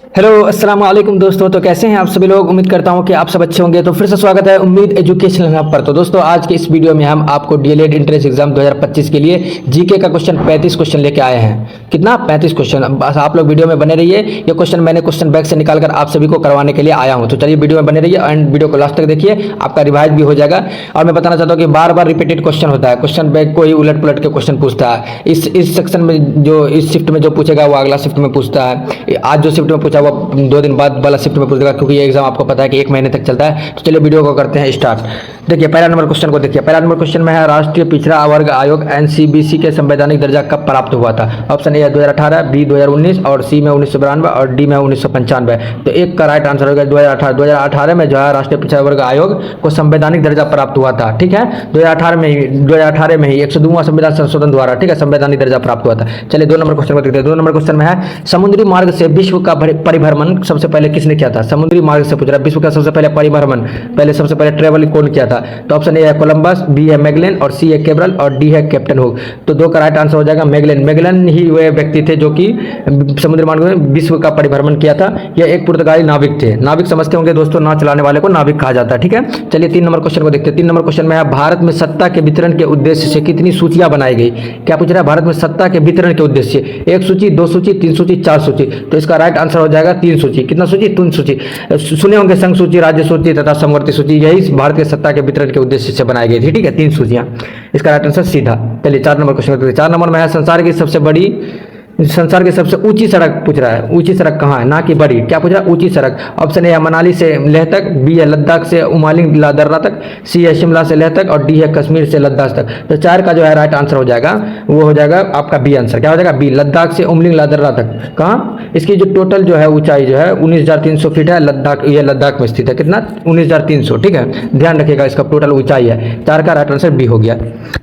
Hello अस्सलाम वालेकुम दोस्तों। तो कैसे हैं आप सभी लोग। उम्मीद करता हूं कि आप सब अच्छे होंगे। तो फिर से स्वागत है उम्मीद एजुकेशन हब पर। तो दोस्तों आज के इस वीडियो में हम आपको डीएलएड एंट्रेंस एग्जाम 2025 के लिए जीके का क्वेश्चन 35 क्वेश्चन लेके आए हैं। कितना 35 क्वेश्चन। बस आप लोग वीडियो में बने रहिए। ये क्वेश्चन मैंने क्वेश्चन बैंक से निकाल कर आप सभी को करवाने के लिए आया हूँ। तो चलिए वीडियो में बने रहिए एंड वीडियो को लास्ट तक देखिए, आपका रिवाइज भी हो जाएगा। और मैं बताना चाहता हूँ कि बार बार रिपीटेड क्वेश्चन होता है, क्वेश्चन बैंक कोई उलट पुलट के क्वेश्चन पूछता है। इस सेक्शन में जो इस शिफ्ट में जो पूछेगा वो अगला शिफ्ट में पूछता है। आज जो शिफ्ट में पूछा वो 2 दिन बाद वाला शिफ्ट में पूछेगा, क्योंकि ये एग्जाम आपको पता है कि 1 महीने तक चलता है। तो चलिए वीडियो को करते हैं स्टार्ट। देखिए पहला नंबर क्वेश्चन को देखिए। पहला नंबर क्वेश्चन में है राष्ट्रीय पिछड़ा वर्ग आयोग एनसीबीसी के संवैधानिक दर्जा कब प्राप्त हुआ था। ऑप्शन ए है 2018, बी 2019 और सी में 1992 और डी में 1995। तो एक का राइट आंसर होगा 2018। 2018 में जो है राष्ट्रीय पिछड़ा वर्ग आयोग को संवैधानिक दर्जा प्राप्त हुआ था। ठीक है, 2018 में ही 102वां संविधान संशोधन द्वारा, ठीक है, संवैधानिक दर्जा प्राप्त हुआ था। चलिए 2 नंबर क्वेश्चन को देखते हैं। 2 नंबर क्वेश्चन में है समुद्री मार्ग से विश्व का परिभ्रमण सबसे पहले किसने किया था। समुद्री मार्ग से पूछ रहा है, विश्व का सबसे पहले परिभ्रमण सबसे पहले ट्रेवल कौन किया था। तो ऑप्शन ए है कोलंबस, बी है मैगलेन और सी है केब्रल और डी है कैप्टन हुक। तो 2 का राइट आंसर हो जाएगा मैगलेन। मैगलेन ही वे व्यक्ति थे जो कि समुद्री मार्ग में विश्व का परिभ्रमण किया था। यह एक पुर्तगाली नाविक थे। नाविक समझते होंगे दोस्तों, नाव चलाने वाले को नाविक कहा जाता है। ठीक है, चलिए 3 नंबर क्वेश्चन को देखते हैं। 3 नंबर क्वेश्चन में है भारत में सत्ता के वितरण के उद्देश्य से कितनी सूचियां बनाई गई। क्या पूछ रहा है, भारत में सत्ता के वितरण के उद्देश्य 1 सूची, 2 सूची, 3 सूची, 4 सूची। तो इसका राइट आंसर हो जाएगा 3 सूची। कितना सूची, 3 सूची। सुने होंगे संघ सूची, राज्य सूची तथा समवर्ती सूची। यही भारत के सत्ता के वितरण के उद्देश्य से बनाई गई थी। ठीक है, 3 सूचियां। इसका राइट आंसर सीधा। चलिए 4 नंबर क्वेश्चन। 4 नंबर में है संसार की सबसे ऊंची सड़क पूछ रहा है। ऊंची सड़क कहाँ है, ना कि बड़ी। क्या पूछ रहा है, ऊंची सड़क। ऑप्शन ए है मनाली से लेह तक, बी है लद्दाख से उमालिंग दर्रा तक, सी है शिमला से लेह तक और डी है कश्मीर से लद्दाख तक। तो 4 का जो है राइट आंसर हो जाएगा वो हो जाएगा आपका बी आंसर। क्या हो जाएगा, बी, लद्दाख से उमलिंग दर्रा तक। कहाँ, इसकी जो टोटल जो है ऊंचाई जो है 19,300 फीट है। लद्दाख, ये लद्दाख में स्थित है। कितना, 19,300। ठीक है, ध्यान रखिएगा, इसका टोटल ऊंचाई है। 4 का राइट आंसर बी हो गया।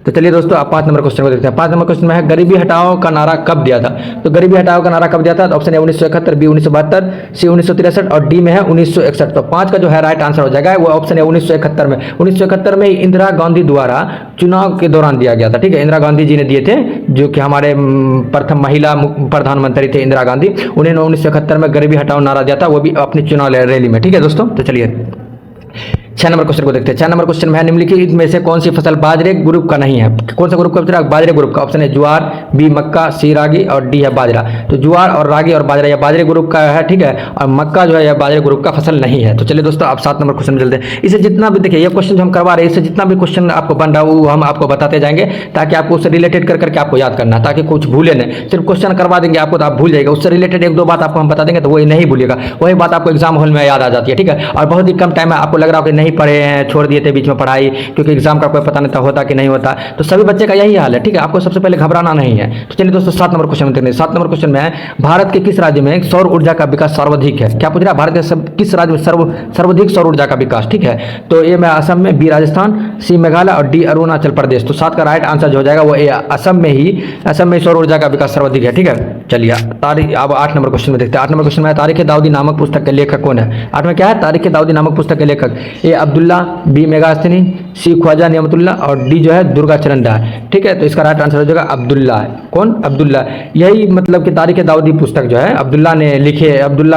तो चलिए दोस्तों आप 5 नंबर क्वेश्चन को देखते हैं। 5 नंबर क्वेश्चन में है गरीबी हटाओ का नारा कब दिया था। तो गरीबी हटाओ का नारा कब दिया था। ऑप्शन ए 1971, बी 1972, सी 1963 और डी में है 1961। तो 5 का जो है राइट आंसर हो जाएगा वो ऑप्शन है 1971 में। 1971 में इंदिरा गांधी द्वारा चुनाव के दौरान दिया गया था। ठीक है, इंदिरा गांधी जी ने दिए थे, जो कि हमारे प्रथम महिला प्रधानमंत्री थे इंदिरा गांधी। उन्होंने 1971 में गरीबी हटाओ नारा दिया था, वो भी अपनी चुनाव रैली में। ठीक है दोस्तों, तो चलिए 6 नंबर क्वेश्चन को देखते हैं। 6 नंबर क्वेश्चन में है निम्नलिखित में से कौन सी फसल बाजरे ग्रुप का नहीं है। कौन सा ग्रुप का पूछा, बाजरे ग्रुप का। ऑप्शन है ज्वार, बी मक्का, सी रागी और डी है बाजरा। तो ज्वार और रागी और बाजरा यह बाजरे ग्रुप का है। ठीक है, और मक्का जो है यह बाजरे ग्रुप का फसल नहीं है। तो चलिए दोस्तों आप 7 नंबर क्वेश्चन में चलते हैं। इसे जितना भी देखिए, ये क्वेश्चन जो हम करवा रहे हैं, इससे जितना भी क्वेश्चन आपको बन रहा है वो हम आपको बताते जाएंगे, ताकि आपको उससे रिलेटेड कर करके आपको याद करना, ताकि कुछ भूले नहीं। सिर्फ क्वेश्चन करवा देंगे आपको तो आप भूल जाएगा, उससे रिलेटेड 1-2 बात आपको हम बता देंगे तो वही नहीं भूलिएगा। वही बात आपको एग्जाम हॉल में याद आ जाती है। ठीक है, और बहुत ही कम टाइम में आपको लग रहा हो कि नहीं पढ़े हैं, छोड़ दिए थे बीच में पढ़ाई, क्योंकि एग्जाम का कोई पता नहीं था होता कि नहीं होता। तो सभी बच्चे का यही हाल है। ठीक है, आपको सबसे पहले घबराना नहीं है। तो चलिए दोस्तों 7 नंबर क्वेश्चन में देखते हैं। 7 नंबर क्वेश्चन में है भारत के किस राज्य में सौर ऊर्जा का विकास सर्वाधिक है। क्या पूछ रहा है, भारत के किस राज्य में सर्वाधिक सौर ऊर्जा का विकास। ठीक है, तो ए में असम में, बी राजस्थान, सी मेघालय और डी अरुणाचल प्रदेश। तो 7 का राइट आंसर जो हो जाएगा वो ए असम में सौर ऊर्जा का विकास सर्वाधिक है। ठीक है, चलिए अब 8 नंबर क्वेश्चन में देखते हैं। 8 नंबर क्वेश्चन में तारीख दाऊदी नामक पुस्तक के लेखक कौन है। 8 में क्या है, तारीख दाऊदी नामक पुस्तक के लेखक ए अब्दुल्ला, बी मेगास्थनी, सी ख्वाजा नियमतुल्ला और डी जो है दुर्गा चरण राय। ठीक है, तो इसका राइट आंसर हो जाएगा अब्दुल्ला है। कौन, अब्दुल्ला। यही मतलब कि तारीख दाऊदी पुस्तक जो है अब्दुल्ला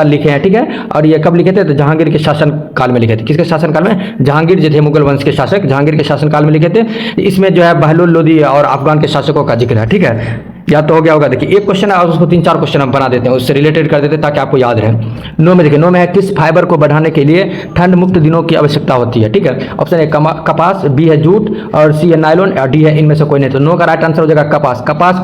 लिखे हैं। ठीक है, और ये कब लिखे थे, तो जहांगीर के शासन काल में लिखे थे। किसके शासन काल में, जहांगीर जो थे मुगल वंश के शासक, जहांगीर के शासन काल में लिखे थे। इसमें जो है बहलोल लोदी और अफगान के शासकों का जिक्र है। ठीक है, या तो हो गया होगा। देखिए एक क्वेश्चन है और उसको 3-4 क्वेश्चन हम बना देते हैं, उससे रिलेटेड कर देते हैं ताकि आपको याद रहे। 9 में देखिए, 9 में है किस फाइबर को बढ़ाने के लिए ठंड मुक्त दिनों की आवश्यकता होती है। ठीक है, ऑप्शन ए कपास, बी है जूट और सी है नायलॉन और डी है इनमें से कोई नहीं। तो 9 का राइट आंसर हो जाएगा कपास। कपास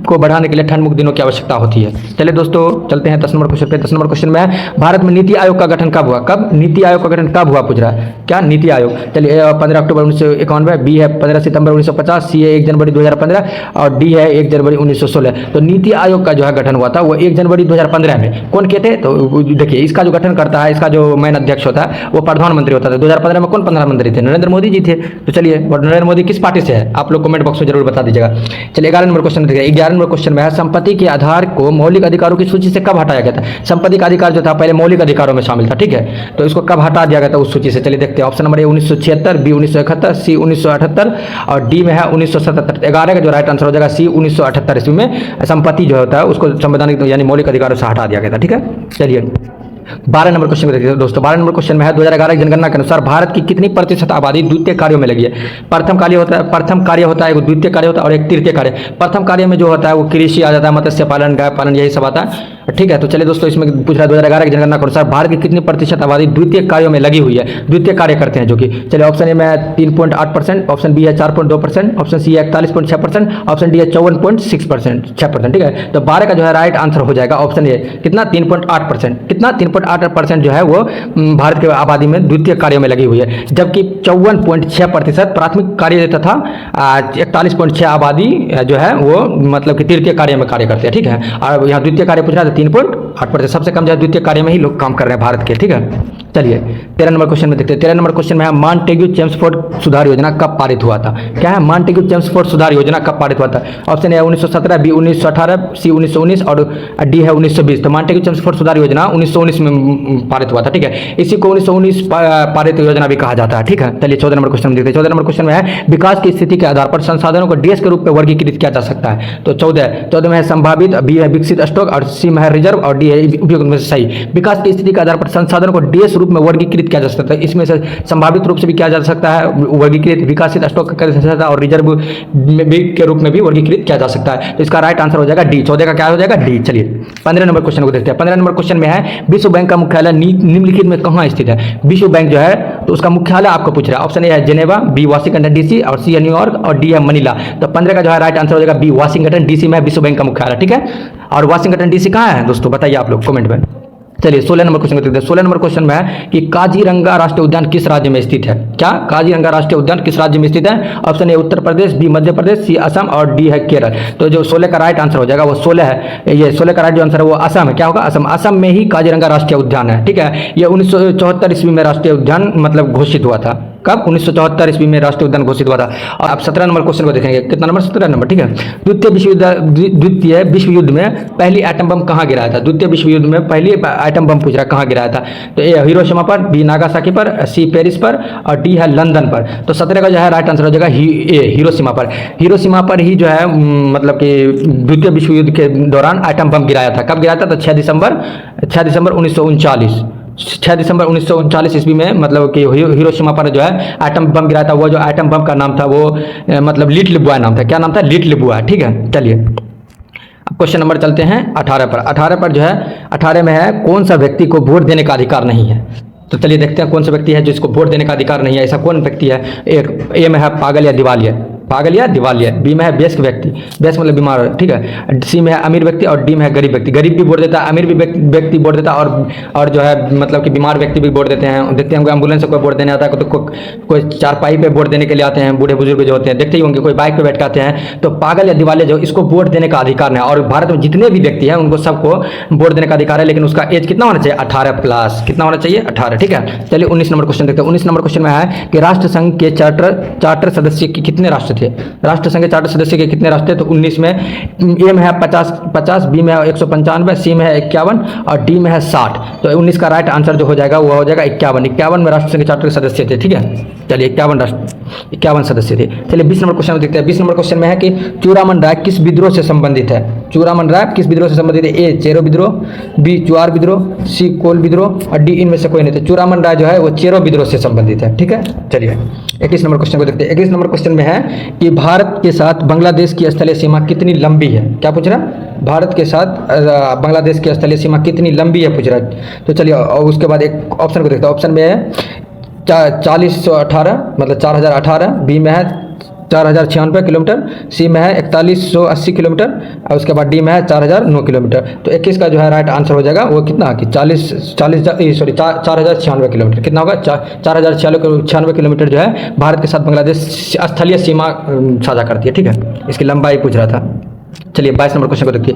को बढ़ाने के लिए ठंड मुक्त दिनों की आवश्यकता होती है। चलिए दोस्तों चलते हैं 10 नंबर क्वेश्चन पे। 10 नंबर क्वेश्चन में है भारत में नीति आयोग का गठन कब हुआ। कब नीति आयोग का गठन कब हुआ पूछ रहा है। क्या नीति आयोग, चलिए 15 अक्टूबर 1991, बी है 15 सितंबर 1950, सी है 1 जनवरी 2015 और डी है 1 जनवरी 1916। तो नीति आयोग का जो है गठन हुआ था वो 1 जनवरी 2015 में। कौन कहते हैं, तो देखिए इसका जो गठन करता है, इसका जो मेन अध्यक्ष होता है वो प्रधानमंत्री होता था। 2015 में कौन प्रधानमंत्री थे, नरेंद्र मोदी जी थे। तो चलिए, और नरेंद्र मोदी किस पार्टी से है आप लोग कमेंट बॉक्स में जरूर बता दीजिएगा। चलिए 11 नंबर क्वेश्चन देखिए। 11 नंबर क्वेश्चन में है संपत्ति के आधार को मौलिक अधिकारों की सूची से कब हटाया गया था। संपत्ति का अधिकार जो था पहले मौलिक अधिकारों में शामिल था। ठीक है, तो इसको कब हटा दिया गया था उस सूची से, चलिए देखते हैं। ऑप्शन नंबर ए 1976, बी 1971, सी 1978 और डी में है 1977। 11 का जो राइट आंसर हो जाएगा जाएगा सी 1978 ईस्वी में संपत्ति जो होता है उसको संवैधानिक यानी मौलिक अधिकारों से हटा दिया गया था। ठीक है, चलिए 12 नंबर क्वेश्चन को देखते हैं दोस्तों। 12 नंबर क्वेश्चन में है 2011 की जनगणना के अनुसार भारत की कितनी प्रतिशत आबादी द्वितीय कार्यों में लगी है। प्रथम कार्य होता है एक द्वितीय कार्य होता है और एक तृतीय कार्य। प्रथम कार्य में जो होता है वो कृषि आ जाता है, मत्स्य पालन, गाय पालन, यही सब आता है। ठीक है, तो चलिए दोस्तों इसमें पूछ रहा है 2011 की जनगणना के अनुसार भारत की कितनी प्रतिशत आबादी द्वितीय कार्यों में लगी हुई है, द्वितीय कार्य करते हैं जो कि, चलिए ऑप्शन ए में है 3.8%, ऑप्शन बी है 4.2%, ऑप्शन सी है 41.6%, ऑप्शन डी है 54.6%। ठीक है, तो 12 का जो है राइट आंसर हो जाएगा ऑप्शन ए, कितना 3.8%। कितना 3.8% जो है वो भारत के आबादी में द्वितीय कार्यों में लगी हुई है, जबकि 54.6% प्राथमिक कार्य तथा 41.6 आबादी जो है वो मतलब कि तृतीय कार्य में कार्य करते हैं। ठीक है, और यहाँ द्वितीय कार्य पूछ रहा है 3.8%, सबसे कम जो है द्वितीय कार्य में ही लोग काम कर रहे हैं भारत के। ठीक है, चलिए 13 नंबर क्वेश्चन में देखते हैं। 13 नंबर क्वेश्चन में है मॉन्टेग्यू चेम्सफोर्ड सुधार योजना कब पारित हुआ था। क्या है मॉन्टेग्यू चेम्सफोर्ड सुधार योजना कब पारित हुआ था। ऑप्शन ए 1917, बी 1918, सी 1919 और डी है 1920। तो मॉन्टेग्यू चेम्सफोर्ड सुधार योजना 1919 में पारित हुआ था। ठीक है, इसी को 1919 पारित योजना भी कहा जाता है। ठीक है, चलिए 14 नंबर क्वेश्चन में देखते हैं। 14 नंबर क्वेश्चन में है विकास की स्थिति के आधार पर संसाधनों को डीएस के रूप में वर्गीकृत किया जा सकता है। तो 14 में है संभावित, बी है विकसित स्टॉक और सी में है रिजर्व और डी है उपयोग में सही। विकास की स्थिति के आधार पर संसाधनों को डीएस रूप में वर्गीकृत किया जा सकता है। इसमें से संभावित रूप से भी किया जा सकता है वर्गीकृत, विकासित स्टॉक का जा सकता है और रिजर्व के रूप में भी वर्गीकृत किया जा सकता है। तो इसका राइट आंसर हो जाएगा डी। 14 का क्या हो जाएगा डी। चलिए 15 नंबर क्वेश्चन को देखते हैं। 15 नंबर क्वेश्चन में है विश्व बैंक का मुख्यालय निम्नलिखित में कहाँ स्थित है। विश्व बैंक जो है तो उसका मुख्यालय आपको पूछ रहा है। ऑप्शन ए है जेनेवा, बी वाशिंगटन डीसी और सी है न्यूयॉर्क और डी है मनीला। तो 15 का जो है राइट आंसर हो जाएगा बी वाशिंगटन डीसी में विश्व बैंक का मुख्यालय। ठीक है, और वाशिंगटन डीसी कहाँ है दोस्तों बताइए आप लोग कमेंट में। चलिए 16 नंबर क्वेश्चन को देखते हैं। 16 नंबर क्वेश्चन में है कि काजीरंगा राष्ट्रीय उद्यान किस राज्य में स्थित है। क्या काजीरंगा राष्ट्रीय उद्यान किस राज्य में स्थित है। Option A Uttar Pradesh, B Madhya Pradesh, C Assam और डी है केरल। तो जो 16 का राइट आंसर हो जाएगा वो 16 है। ये 16 का राइट जो आंसर है वो असम है। क्या होगा असम। असम में ही काजीरंगा राष्ट्रीय उद्यान है। ठीक है, ये 1974 ईस्वी में राष्ट्रीय उद्यान मतलब घोषित हुआ था। कब 1974 ईस्वी में राष्ट्रीय उद्यान घोषित हुआ था। और अब 17 नंबर क्वेश्चन को देखेंगे। कितना नंबर 17 नंबर। ठीक है, द्वितीय विश्व युद्ध में पहली एटम बम कहाँ गिराया था। द्वितीय विश्व युद्ध में पहली एटम बम पूछ रहा है कहाँ गिराया था। तो ए हिरोशिमा पर, बी नागासाकी पर, सी पेरिस पर और डी है लंदन पर। तो 17 का जो है राइट आंसर हो जाएगा हिरोशिमा पर। हिरोशिमा पर ही जो है मतलब कि द्वितीय विश्व युद्ध के दौरान एटम बम गिराया था। कब गिराया था तो 6 दिसंबर 1939 6 दिसंबर 1939 ईस्वी में मतलब कि हिरोशिमा पर जो है एटम बम गिराया था। वो जो एटम बम का नाम था वो मतलब लिटिल बॉय नाम था। क्या नाम था लिटिल बॉय। ठीक है, चलिए अब क्वेश्चन नंबर चलते हैं 18 पर। 18 पर जो है 18 में है कौन सा व्यक्ति को वोट देने का अधिकार नहीं है। तो चलिए देखते हैं कौन सा व्यक्ति है जिसको वोट देने का अधिकार नहीं है। ऐसा कौन व्यक्ति है। एक ए में है पागल या दिवालिया, पागल या दिवालिया। बी में है व्यस्क व्यक्ति, व्यस्क मतलब बीमार। ठीक है, सी में है अमीर व्यक्ति और डी में है गरीब व्यक्ति। गरीब भी वोट देता है, अमीर भी व्यक्ति वोट देता है और जो है मतलब कि बीमार व्यक्ति भी वोट देते हैं। देखते हैं एम्बुलेंस से कोई वोट देने आता है तो कोई चारपाई पे वोट देने के लिए आते हैं। बूढ़े बुजुर्ग जो होते हैं देखते ही होंगे कोई बाइक पे बैठ के आते हैं। तो पागल या दिवालिया जो इसको वोट देने का अधिकार नहीं है। और भारत में जितने भी व्यक्ति हैं उनको सबको वोट देने का अधिकार है, लेकिन उसका एज कितना होना चाहिए 18 प्लस। कितना होना चाहिए 18। ठीक है, चलिए 19 नंबर क्वेश्चन देखते हैं। 19 नंबर क्वेश्चन में है कि राष्ट्र संघ के चार्टर सदस्य के कितने राष्ट्र थे। राष्ट्र संघ के चार्टर सदस्य के कितने राष्ट्र थे। तो 19 में ए में है 50, बी में है 195, सी में है 51 और डी में है 60। तो 19 का राइट आंसर जो हो जाएगा वो हो जाएगा 51 में राष्ट्र संघ के चार्टर के सदस्य थे। ठीक है, चलिए 51 सदस्य थे। चलिए 20 नंबर क्वेश्चन देखते हैं। 20 नंबर क्वेश्चन में है कि चूड़ामन राय किस विद्रोह से संबंधित है। चूड़ामन राय किस विद्रोह से संबंधित है। ए चेरो विद्रोह, बी चुआर विद्रोह, सी कोल विद्रोह और डी इनमें से कोई नहीं। तो चूड़ामन राय जो है वो चेरो विद्रोह से संबंधित है। ठीक है, चलिए 21 नंबर क्वेश्चन को देखते हैं। 21 नंबर क्वेश्चन में है कि भारत के साथ बांग्लादेश की स्थलीय सीमा कितनी लंबी है। क्या पूछ रहा है, भारत के साथ बांग्लादेश की स्थलीय सीमा कितनी लंबी है पूछ रहा है। तो चलिए उसके बाद एक ऑप्शन को देखते हैं। ऑप्शन में है 4018 मतलब 4018, बी में है 4096 किलोमीटर, सी में है 4180 किलोमीटर और उसके बाद डी में है 4009 किलोमीटर। तो 21 का जो है राइट आंसर हो जाएगा वो कितना कि 4096 किलोमीटर। कितना होगा 4096 किलोमीटर जो है भारत के साथ बांग्लादेश स्थलीय सीमा साझा करती है। ठीक है, इसकी लंबाई पूछ रहा था। चलिए 22 नंबर क्वेश्चन को देखिए।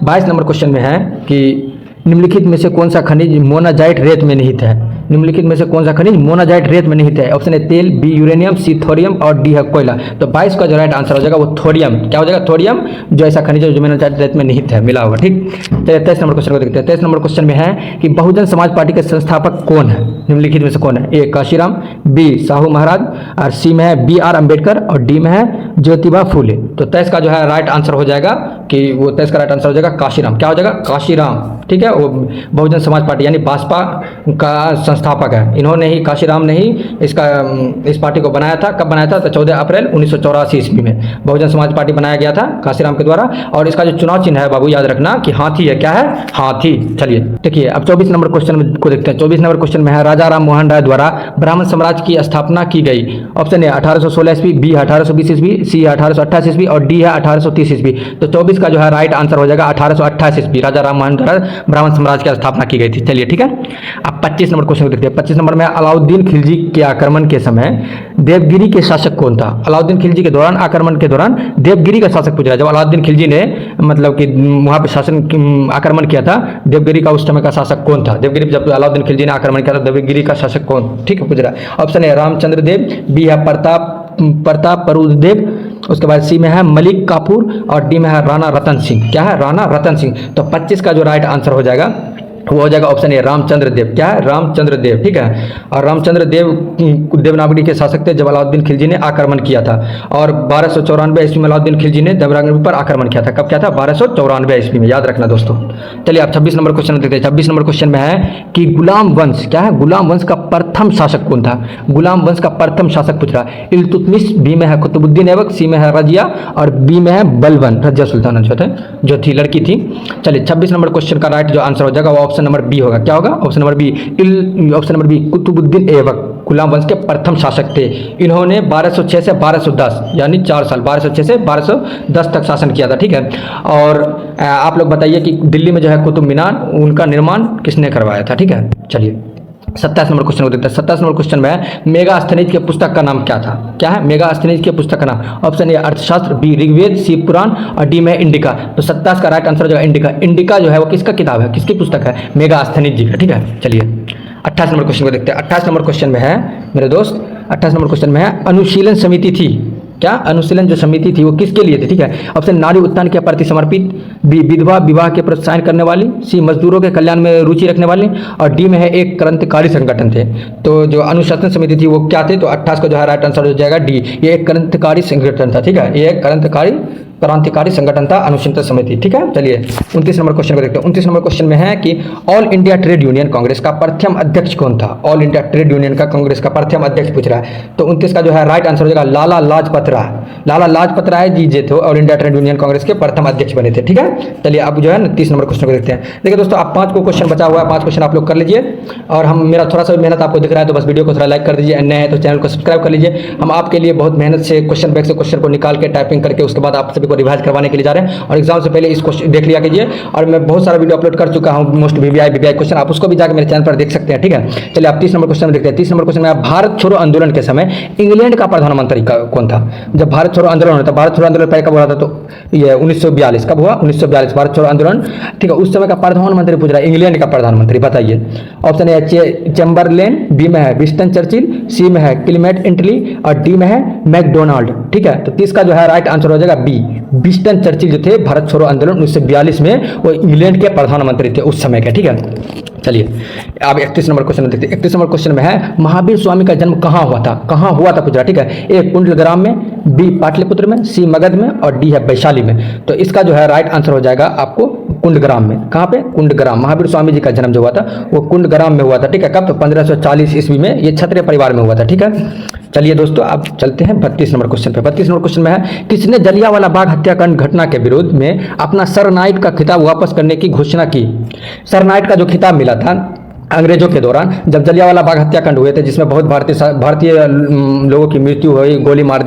22 नंबर क्वेश्चन में है कि निम्नलिखित में से कौन सा खनिज मोनाजाइट रेत में निहित है। निम्नलिखित में से कौन सा खनिज मोनाजाइट रेत में निहित है? ऑप्शन ए तेल, बी यूरेनियम, सी थोरियम और डी है कोयला। तो 22 का जो राइट आंसर हो जाएगा वो थोरियम। क्या हो जाएगा? थोरियम, जो ऐसा खनिज है जो मोनाजाइट रेत में निहित है, मिला होगा। ठीक, चलिए 23 नंबर क्वेश्चन को देखते हैं। 23 नंबर क्वेश्चन में है कि बहुजन समाज पार्टी के संस्थापक कौन है? निम्नलिखित में से कौन है? ए काशीराम, बी साहू महाराज, और सी में है बी आर अम्बेडकर और डी में है ज्योतिबा फूले। तो 23 का जो है राइट आंसर हो जाएगा कि वो 23 का राइट आंसर हो जाएगा काशीराम। क्या हो जाएगा? काशीराम। ठीक है, वो बहुजन समाज पार्टी यानी भाजपा का संस्थापक है। इन्होंने ही, काशीराम ने ही इस पार्टी को बनाया था। कब बनाया था? तो 14 अप्रैल 1984 ईस्वी में बहुजन समाज पार्टी बनाया गया था काशीराम के द्वारा। और इसका जो चुनाव चिन्ह है बाबू याद रखना कि हाथी है। क्या है? हाथी। चलिए देखिए अब 24 नंबर क्वेश्चन को देखते हैं। 24 नंबर क्वेश्चन में है राजा राम मोहन राय द्वारा ब्राह्मण साम्राज्य की स्थापना की गई। ऑप्शन ए 1816 ईस्वी, बी 1820 ईस्वी, सी 1828 ईस्वी और डी है 1830 ईस्वी। तो 24 का जो है राइट आंसर हो जाएगा 1828 ईस्वी। राजा राम मोहन द्वारा ब्राह्मण साम्राज्य की स्थापना की गई थी। चलिए ठीक है, अब 25 नंबर क्वेश्चन को देखते हैं। 25 नंबर में अलाउद्दीन खिलजी के आक्रमण के समय देवगिरी के शासक कौन था? अलाउद्दीन खिलजी के दौरान, आक्रमण के दौरान देवगिरी का शासक पूछ रहा है। जब अलाउद्दीन खिलजी ने मतलब कि वहां पे शासन आक्रमण किया था, देवगिरी का उस समय का शासक कौन था? देवगिरी जब अलाउद्दीन खिलजी ने आक्रमण किया था, देवगिरी का शासक कौन? ठीक है, पूछ रहा है। Option A Ramchandra Dev, B है प्रताप देव, उसके बाद सी में है मलिक काफूर और डी में है राणा रतन सिंह। क्या है? राणा रतन सिंह। तो 25 का जो राइट आंसर हो जाएगा वो हो जाएगा ऑप्शन ए रामचंद्र देव। क्या है? रामचंद्र देव। ठीक है, और रामचंद्र देव देवनागरी के शासक थे जब अलाउद्दीन खिलजी ने आक्रमण किया था। और 1294 ईस्वी में अलाउद्दीन खिलजी ने देवनागरी पर आक्रमण किया था। कब किया था? 1294 ईस्वी में, याद रखना दोस्तों। चलिए आप 26 नंबर क्वेश्चन देखते हैं। 26 नंबर क्वेश्चन में है कि गुलाम वंश, क्या है? गुलाम वंश का प्रथम शासक कौन था? गुलाम वंश का प्रथम शासक पूछ रहा है। इल्तुतमिश, बी में है कुतुबुद्दीन ऐबक, सी में है रजिया और बी में है बलबन। रजिया सुल्ताना जो थी, लड़की थी। चलिए 26 नंबर क्वेश्चन का राइट जो आंसर हो जाएगा वो ऑप्शन नंबर बी होगा। क्या होगा? Option number B. Option number B Qutubuddin Aibak गुलाम वंश के प्रथम शासक थे। इन्होंने 1206 से 1210 यानी 4 साल 1206 से 1210 तक शासन किया था। ठीक है, और आप लोग बताइए कि दिल्ली में जो है कुतुब मीनार, उनका निर्माण किसने करवाया था? ठीक है, चलिए 27 नंबर क्वेश्चन को देखते हैं। 27 नंबर क्वेश्चन में है मेगास्थनीज के पुस्तक का नाम क्या था? क्या है? मेगास्थनीज के पुस्तक का नाम। ऑप्शन ए अर्थशास्त्र, बी ऋग्वेद, सी पुराण और डी में इंडिका। तो 27 का राइट आंसर हो जाएगा इंडिका। इंडिका जो है वो किसका किताब है, किसकी पुस्तक है? मेगास्थनीज जी का। ठीक है, चलिए 28 नंबर क्वेश्चन को देखते हैं। 28 नंबर क्वेश्चन में है मेरे दोस्त, 28 नंबर क्वेश्चन में है अनुशीलन समिति थी। क्या? अनुशीलन जो समिति थी वो किसके लिए थी? ठीक है, ऑप्शन नारी उत्थान के प्रति समर्पित, बी विधवा विवाह के प्रोत्साहन करने वाली, सी मजदूरों के कल्याण में रुचि रखने वाली और डी में है एक क्रांतिकारी संगठन थे। तो जो अनुशासन समिति थी वो क्या थे? तो 28 का जो है राइट आंसर हो जाएगा डी, ये एक क्रांतिकारी संगठन था। ठीक है, ये एक क्रांतिकारी संगठन था अनुशासन समिति। ठीक है, चलिए 29 नंबर क्वेश्चन को देखते हैं। 29 नंबर क्वेश्चन में है कि all India trade union Congress का प्रथम अध्यक्ष कौन था? ऑल इंडिया ट्रेड यूनियन का कांग्रेस का प्रथम अध्यक्ष पूछ रहा है। तो 29 का जो है राइट आंसर हो जाएगा लाला लाजपत राय। लाला लाजपत राय जी जो थे all India trade union Congress के प्रथम अध्यक्ष बने थे। ठीक है, चलिए अब जो है 29 नंबर क्वेश्चन को देखते हैं। देखिए दोस्तों, आप 5 को क्वेश्चन बचा हुआ है, 5 क्वेश्चन आप लोग कर लीजिए। और हम मेरा थोड़ा सा मेहनत आपको दिख रहा है तो बस वीडियो को थोड़ा लाइक कर दीजिए, नए हैं तो चैनल को सब्सक्राइब कर लीजिए। हम आपके लिए बहुत मेहनत से क्वेश्चन बैंक से क्वेश्चन को निकाल के टाइपिंग करके उसके बाद आप सभी को रिवाइज करवाने के लिए जा रहे हैं। और एग्जाम से पहले इस क्वेश्चन देख लिया कीजिए। और मैं बहुत सारा वीडियो अपलोड कर चुका हूं, मोस्ट वीवीआई क्वेश्चन, आप उसको भी जाकर मेरे चैनल पर देख सकते हैं। ठीक है, चलिए आप 30 नंबर क्वेश्चन में देखते हैं। 30 नंबर क्वेश्चन में भारत छोड़ो आंदोलन के समय इंग्लैंड का प्रधानमंत्री कौन था? जब भारत छोड़ो आंदोलन होता, भारत छोड़ो आंदोलन पहले कब हुआ था? तो ये 1942। कब हुआ? 1942 भारत छोड़ो आंदोलन। ठीक है, उस समय का प्रधानमंत्री पूछ रहा है, इंग्लैंड का प्रधानमंत्री बताइए। ऑप्शन ए चैम्बरलेन, बी में है विंस्टन चर्चिल, सी में है क्लीमेंट एटली और डी में है मैकडोनाल्ड। ठीक है, तो 30 का जो है राइट आंसर हो जाएगा बी, विंस्टन चर्चिल जो थे भारत छोड़ो आंदोलन 1942 में वो इंग्लैंड के प्रधानमंत्री थे उस समय के। ठीक है, चलिए अब 31 नंबर क्वेश्चन देखते हैं। 31 नंबर क्वेश्चन में है महावीर स्वामी का जन्म कहाँ हुआ था? कहाँ हुआ था पूछ रहा है। ठीक है, ए कुंडलग्राम में, बी पाटलिपुत्र में, सी मगध में और डी है वैशाली में। तो इसका जो है राइट आंसर हो जाएगा आपको कुंडग्राम में। कहाँ पे? कुंडग्राम। महावीर स्वामी जी का जन्म जो हुआ था वो कुंडग्राम में हुआ था। ठीक है, कब? तो 1540 ईस्वी में, ये क्षत्रिय परिवार में हुआ था। ठीक है, चलिए दोस्तों अब चलते हैं 32 नंबर क्वेश्चन पे। 32 नंबर क्वेश्चन में है किसने जलियांवाला बाग हत्याकांड घटना के विरोध में अपना सर नाइट का खिताब वापस करने की घोषणा की? सर नाइट का जो खिताब मिला था अंग्रेजों के दौरान जब जलियांवाला बाग हत्याकांड हुए थे, जिसमें बहुत भारतीय लोगों की मृत्यु हुई, गोली मार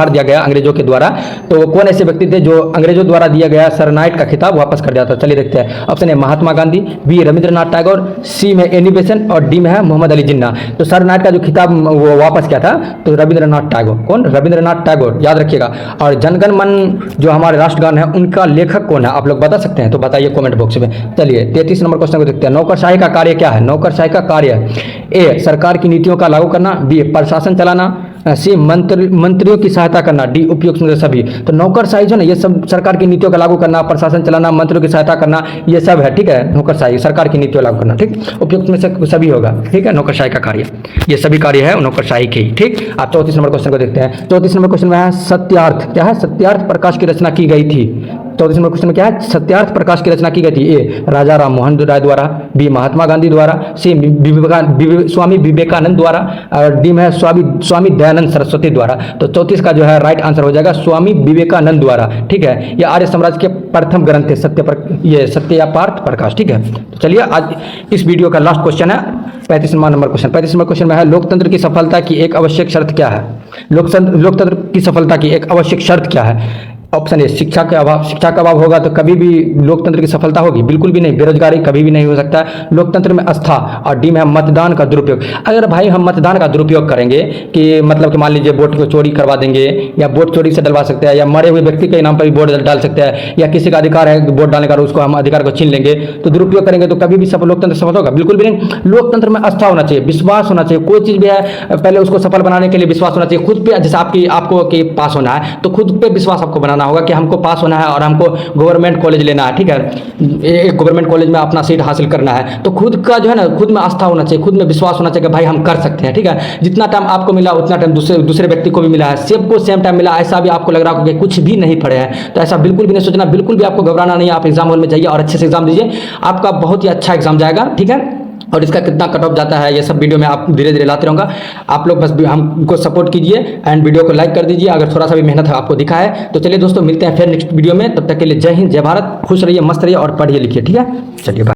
दिया गया अंग्रेजों के द्वारा, तो वो कौन ऐसे व्यक्ति थे जो अंग्रेजों द्वारा दिया गया सर नाइट का खिताब वापस कर दिया था? चलिए देखते हैं। Option A Mahatma Gandhi, B Rabindranath Tagore, C में एनी बेसेंट और डी में है मोहम्मद अली जिन्ना। तो सर नाइट का जो खिताब वो वापस किया था तो रविंद्रनाथ टैगोर। कौन? रविंद्रनाथ टैगोर, याद रखिएगा। और जनगण मन जो हमारे राष्ट्रगान है उनका लेखक कौन है? आप लोग बता सकते हैं तो बताइए कॉमेंट बॉक्स में। चलिए 33 नंबर क्वेश्चन को देखते हैं। नौकरशाही का कार्य कार्य क्या है? नौकरशाही का कार्य ए सरकार की नीतियों का लागू करना, बी प्रशासन चलाना, सी मंत्रियों की सहायता करना, डी उपयुक्त में से सभी। तो नौकरशाही जो ना ये सब सरकार की नीतियों का लागू करना, प्रशासन चलाना, मंत्रियों की सहायता करना, ये सब है, ठीक है। नौकरशाही सरकार की नीतियों लागू करना, ठीक, उपयुक्त में से सभी होगा, ठीक है। नौकरशाही का कार्य ये सभी कार्य है नौकरशाही के, ठीक। आप 34 नंबर क्वेश्चन को देखते हैं। 34 नंबर क्वेश्चन में है सत्यार्थ, क्या है? सत्यार्थ प्रकाश की रचना की गई थी। 34 नंबर क्वेश्चन में क्या है? सत्यार्थ प्रकाश की रचना की गई थी। ए राजा राम मोहन राय द्वारा, बी महात्मा गांधी द्वारा, सी स्वामी विवेकानंद द्वारा, और डी में है स्वामी दयानंद सरस्वती द्वारा। तो 34 का जो है राइट आंसर हो जाएगा स्वामी विवेकानंद द्वारा, ठीक है। ये आर्य साम्राज्य के प्रथम ग्रंथ थे सत्य या पार्थ प्रकाश, ठीक है। तो चलिए आज इस वीडियो का लास्ट क्वेश्चन है 35 नंबर क्वेश्चन। 35 नंबर क्वेश्चन में है लोकतंत्र की सफलता की एक आवश्यक शर्त क्या है? लोकतंत्र की सफलता की एक आवश्यक शर्त क्या है? ऑप्शन ए शिक्षा का अभाव होगा तो कभी भी लोकतंत्र की सफलता होगी? बिल्कुल भी नहीं। बेरोजगारी कभी भी नहीं हो सकता है। लोकतंत्र में आस्था, और डी में मतदान का दुरुपयोग। अगर भाई हम मतदान का दुरुपयोग करेंगे कि मतलब कि मान लीजिए वोट को चोरी करवा देंगे, या वोट चोरी से डलवा सकते हैं, या मरे हुए व्यक्ति के नाम पर भी वोट डाल सकते हैं, या किसी का अधिकार है वोट डालने का, उसको हम अधिकार को छीन लेंगे, तो दुरुपयोग करेंगे तो कभी भी लोकतंत्र सफल होगा? बिल्कुल भी नहीं। लोकतंत्र में आस्था होना चाहिए, विश्वास होना चाहिए। कोई चीज भी है पहले उसको सफल बनाने के लिए विश्वास होना चाहिए खुद पे। जैसे आपको कि पास होना है तो खुद पे विश्वास आपको बनाना होगा कि हमको पास होना है और हमको गवर्नमेंट कॉलेज लेना है, ठीक है, एक गवर्नमेंट कॉलेज में अपना सीट हासिल करना है। तो खुद का जो है ना, खुद में आस्था होना चाहिए, खुद में विश्वास होना चाहिए कि भाई हम कर सकते हैं, ठीक है। जितना टाइम आपको मिला उतना टाइम दूसरे व्यक्ति को भी मिला है, सबको सेम टाइम मिला। ऐसा भी आपको लग रहा होगा कि कुछ भी नहीं पढ़े हैं, तो ऐसा बिल्कुल भी नहीं सोचना, बिल्कुल भी आपको घबराना नहीं है। आप एग्जाम हॉल में जाइए और अच्छे से एग्जाम दीजिए, आपका बहुत ही अच्छा एग्जाम जाएगा, ठीक है। और इसका कितना कट ऑफ जाता है ये सब वीडियो में आप धीरे धीरे लाते रहूँगा। आप लोग बस हमको सपोर्ट कीजिए एंड वीडियो को लाइक कर दीजिए अगर थोड़ा सा भी मेहनत आपको दिखा है तो। चलिए दोस्तों, मिलते हैं फिर नेक्स्ट वीडियो में। तब तक के लिए जय हिंद, जय भारत, खुश रहिए, मस्त रहिए और पढ़िए लिखिए, ठीक है। चलिए बाय।